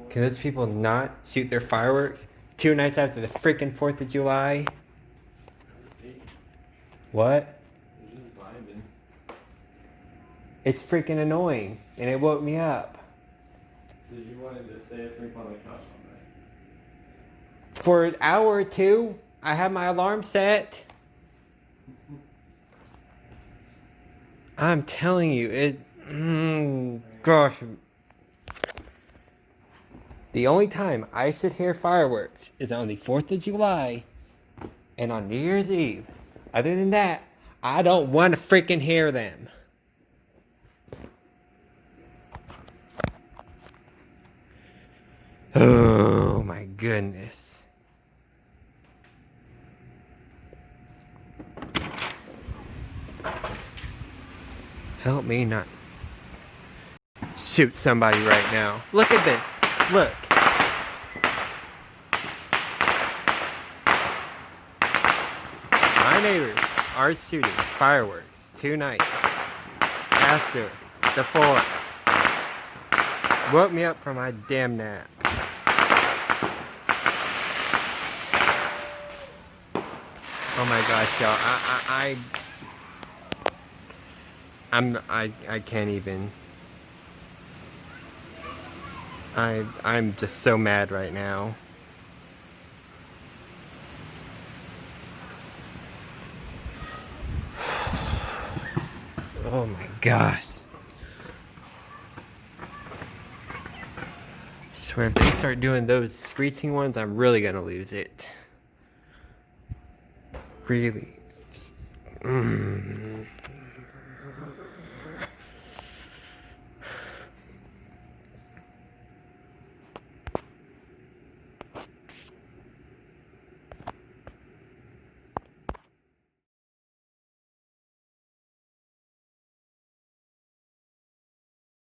Can those people not shoot their fireworks 2 nights after the freaking 4th of July? What? They're just vibing. It's freaking annoying, and it woke me up. So you wanted to stay asleep on the couch all night? For an hour or two, I had my alarm set. I'm telling you, gosh. The only time I should hear fireworks is on the 4th of July and on New Year's Eve. Other than that, I don't want to freaking hear them. Oh my goodness. Help me not shoot somebody right now. Look at this. Look. My neighbors are shooting fireworks 2 nights after the 4th. Woke me up from my damn nap. Oh my gosh, y'all. I can't even. I'm just so mad right now. Oh my gosh. I swear if they start doing those screeching ones, I'm really gonna lose it. Really. Just